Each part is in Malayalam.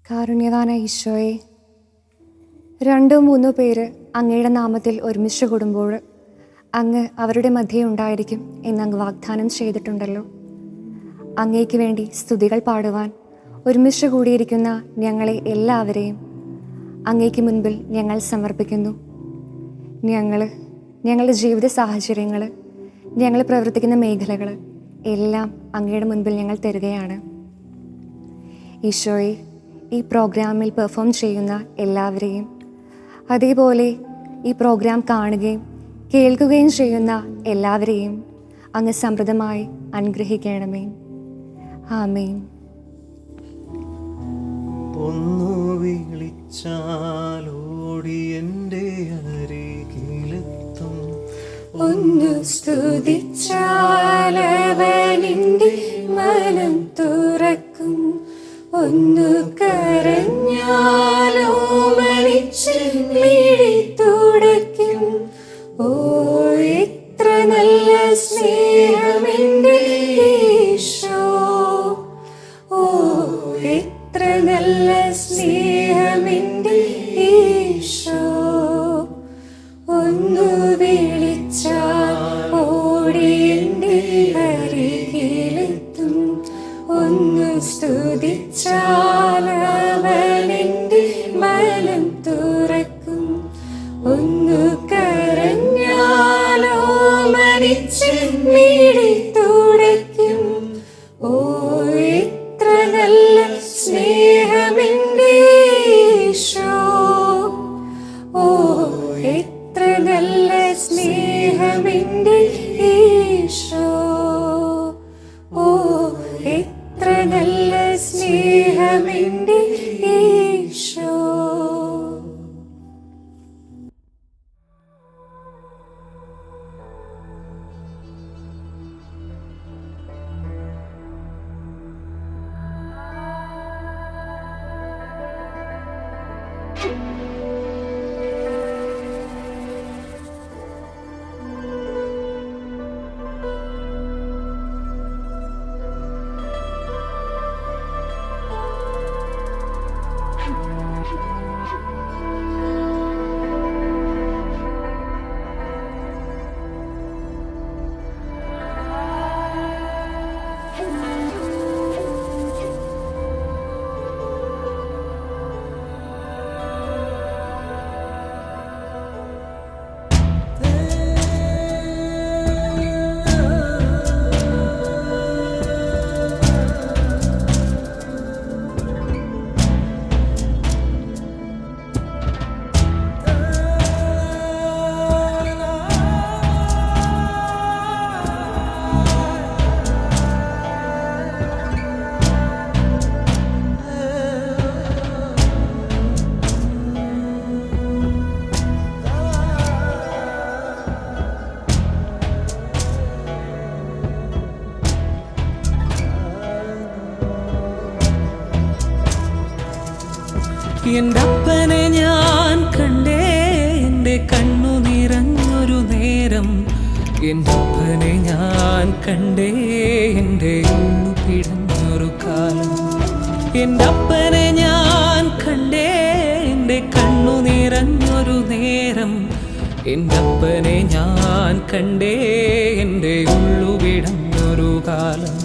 കാരുണ്യവാനായ ഈശോയെ, 2-3 പേര് അങ്ങയുടെ നാമത്തിൽ ഒരുമിച്ച് കൂടുമ്പോൾ അങ്ങ് അവരുടെ മധ്യേ ഉണ്ടായിരിക്കും എന്നങ്ങ് വാഗ്ദാനം ചെയ്തിട്ടുണ്ടല്ലോ. അങ്ങേക്ക് വേണ്ടി സ്തുതികൾ പാടുവാൻ ഒരുമിച്ച് കൂടിയിരിക്കുന്ന ഞങ്ങളെ എല്ലാവരെയും അങ്ങേക്ക് മുൻപിൽ ഞങ്ങൾ സമർപ്പിക്കുന്നു. ഞങ്ങളുടെ ജീവിത സാഹചര്യങ്ങൾ, ഞങ്ങൾ പ്രവർത്തിക്കുന്ന മേഖലകൾ എല്ലാം അങ്ങയുടെ മുൻപിൽ ഞങ്ങൾ തരികയാണ്. ഈശോയെ, ഈ പ്രോഗ്രാമിൽ പെർഫോം ചെയ്യുന്ന എല്ലാവരെയും, അതേപോലെ ഈ പ്രോഗ്രാം കാണുകയും കേൾക്കുകയും ചെയ്യുന്ന എല്ലാവരെയും അങ്ങ് സമൃദ്ധമായി അനുഗ്രഹിക്കണമേ. ആമേൻ. ഒന്നു വിളിച്ചാലോടി എൻ്റെ അരികിലെത്തും, ഒന്നു സ്തുതിച്ചാലവനിൻ്റെ മനം തുറക്കും, ഒന്നു കരഞ്ഞാലോ മരിച്ച് മിഴി തുടയ്ക്കും. ഓ എത്ര നല്ല സ്നേഹമെൻ്റെ ഈശോ, ഓ എത്ര നല്ല സ്നേഹമെൻ്റെ ഈശോ. ഒന്നു വിളിച്ചാൽ ഓടി എൻ്റെ അരികിലെത്തും, ഒന്നു സ്തുതിച്ചാൽ അവനെൻ്റെ മനം തുറക്കും, ഒന്നു കരഞ്ഞാലോ മരിച്ച് മിഴി തുടയ്ക്കും. ഓ എത്ര നല്ല സ്നേഹമെൻ്റെ ഈശോ, ഓ എത്ര നല്ല സ്നേഹമെൻ്റെ ഈശോ, ഓ എത്ര നല്ല സ്നേഹമെൻ്റെ ഈശോ. എൻ്റെ അപ്പനെ ഞാൻ കണ്ടേ, എൻ്റെ കണ്ണു നിറഞ്ഞൊരു നേരം. എൻ്റെ അപ്പനെ ഞാൻ കണ്ടേ, എൻ്റെ ഉള്ളു പിടഞ്ഞൊരു കാലം. എൻ്റെ അപ്പനെ ഞാൻ കണ്ടേ, എൻ്റെ കണ്ണു നിറഞ്ഞൊരു നേരം. എൻ്റെ അപ്പനെ ഞാൻ കണ്ടേ, എൻ്റെ ഉള്ളു പിടഞ്ഞൊരു കാലം.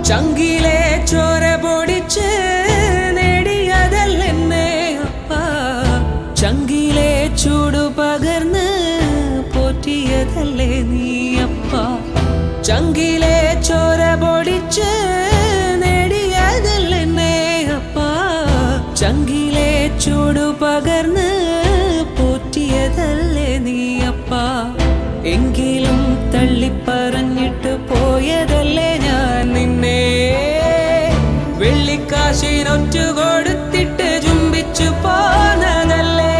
ചങ്കിലെ ചോര പൊടിച്ച് നേടിയതല്ലെന്നെ അപ്പ, ചങ്കിലെ ചൂടു പകർന്ന് പോറ്റിയതല്ലേ നീ അപ്പ. ചങ്കിലെ ചോര പൊടിച്ച് നേടിയതല്ലെന്നെ അപ്പ, ചങ്കിലെ ചൂടു പകർന്ന് പോറ്റിയതല്ലേ നീ അപ്പ. എങ്കിലും തള്ളിപ്പറഞ്ഞിട്ട് പോയതല്ലേ ഞാൻ നിന്നെ, വെള്ളിക്കാശിനൊറ്റു കൊടുത്തിട്ട് ചുംബിച്ചു പോന്നതല്ലേ.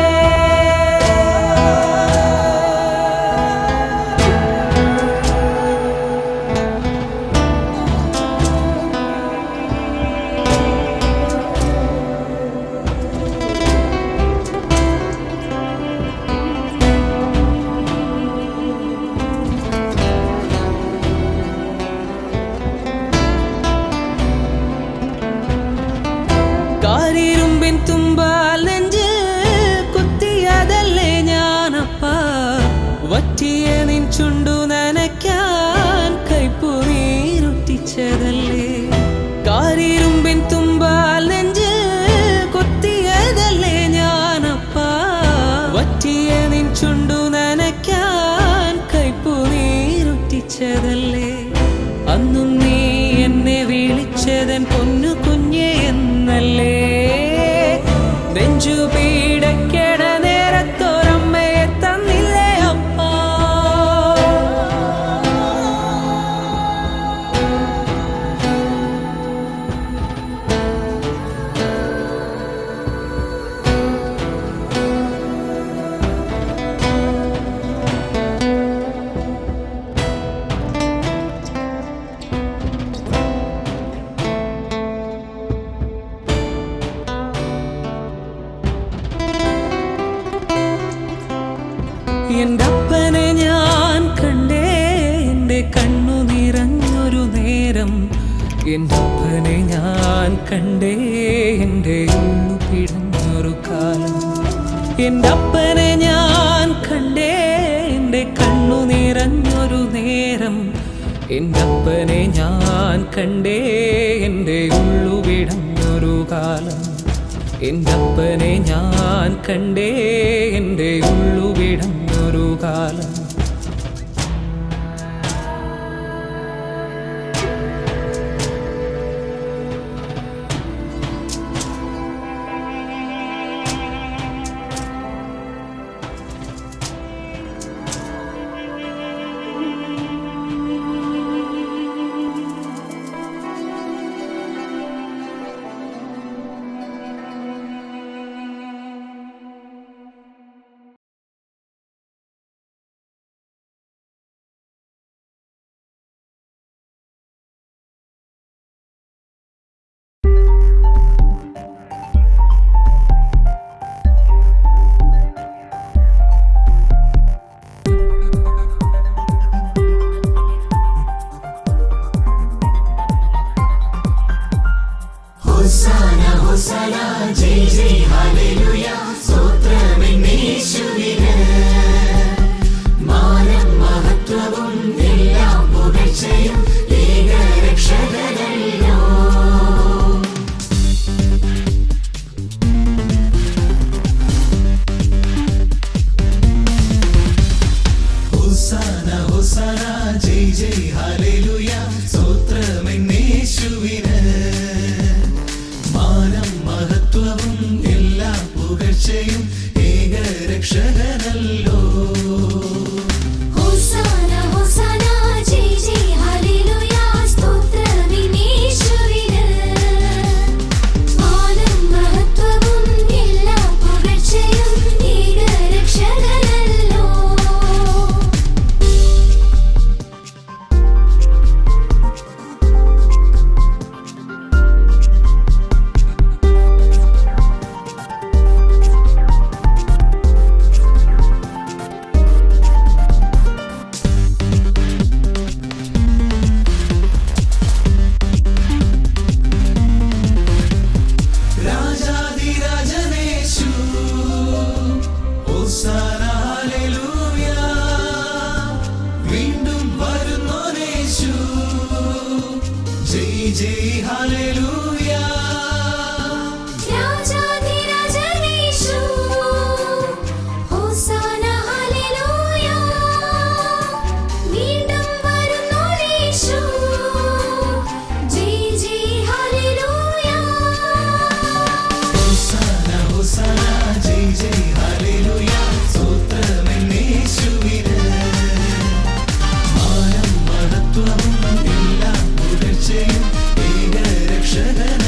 കാരിരുമ്പിൻ തുമ്പാൽ നെഞ്ചിൽ കുത്തിയതല്ലേ ഞാനപ്പാ വറ്റിയ നിൻ ചുണ്ടു നനയ്ക്കാൻ കൈപ്പു നീരുറ്റിച്ചതല്ലേ കാരിരുമ്പിൻ തുമ്പാൽ നെഞ്ചിൽ കുത്തിയതല്ലേ ഞാനപ്പാ വറ്റിയ നിൻ ചുണ്ടു നനയ്ക്കാൻ കൈപ്പു നീരുറ്റിച്ചതല്ലേ അന്നും നീ എന്നെ വിളിച്ചതൻ പൊന്നു കുഞ്ഞെ എന്നല്ലേ നെഞ്ചു പീഡയ്ക്കണ നേരത്തൊരമ്മയെ തന്നില്ലേ അമ്മ എൻ്റെ അപ്പനെ ഞാൻ കണ്ടേ എൻ്റെ കണ്ണു നിറഞ്ഞൊരു നേരം എൻ്റെ അപ്പനെ ഞാൻ കണ്ടേ എൻ്റെ ഉള്ളു പിടഞ്ഞൊരു കാലം എൻ്റെ അപ്പനെ ഞാൻ കണ്ടേ എൻ്റെ കണ്ണു നിറഞ്ഞൊരു നേരം എൻ്റെ അപ്പനെ ഞാൻ കണ്ടേ എൻ്റെ ഉള്ളു പിടഞ്ഞൊരു കാലം എൻ്റെ അപ്പനെ ഞാൻ കണ്ടേ എൻ്റെ ഉള്ളു പിടഞ്ഞൊരു കാലം മാനം മഹത്വവും എല്ലാം പുകഴ്ചയും ഏക രക്ഷകൻ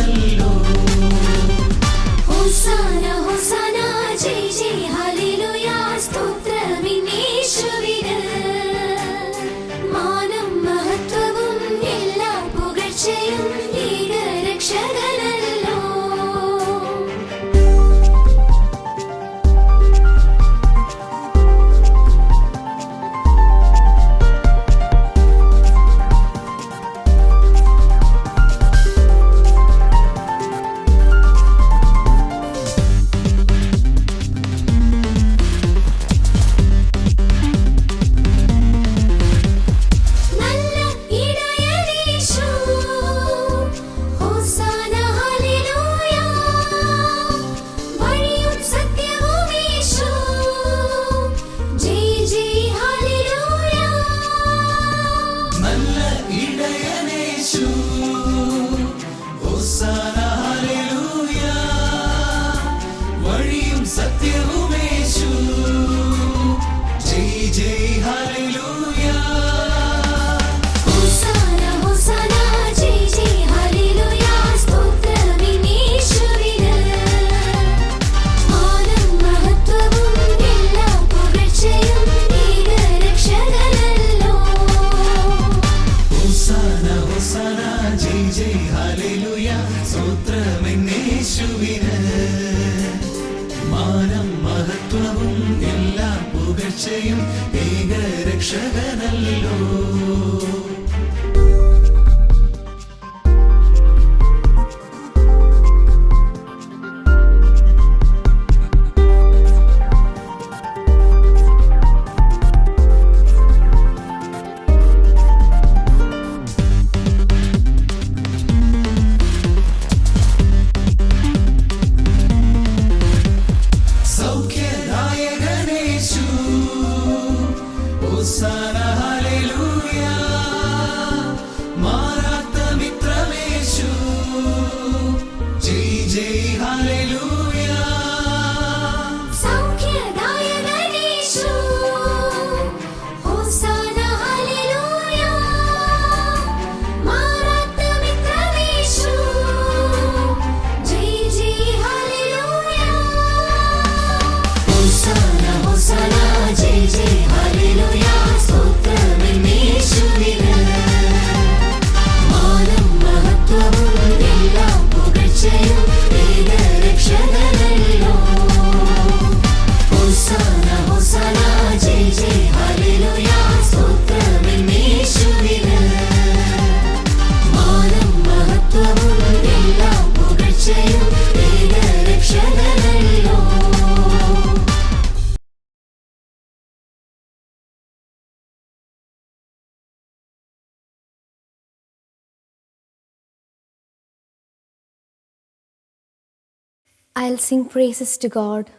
I'll sing praises to God,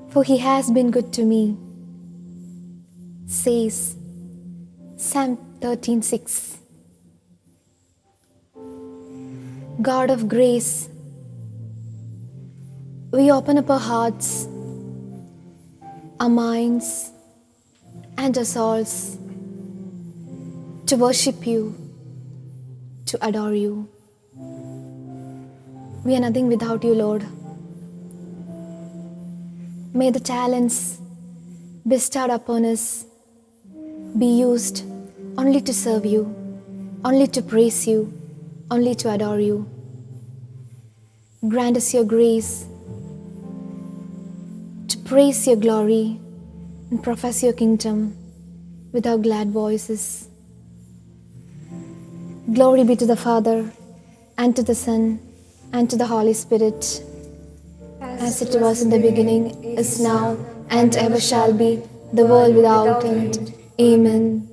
for He has been good to me, says Psalm 13:6. God of grace, we open up our hearts, our minds, and our souls to worship you, to adore you. We are nothing without you, Lord. May the talents bestowed upon us be used only to serve you, only to praise you, only to adore you. Grant us your grace to praise your glory and profess your kingdom with our glad voices. Glory be to the Father, and to the Son, and to the Holy Spirit, as it was in the beginning, is now, and ever shall be, the world without end. Amen.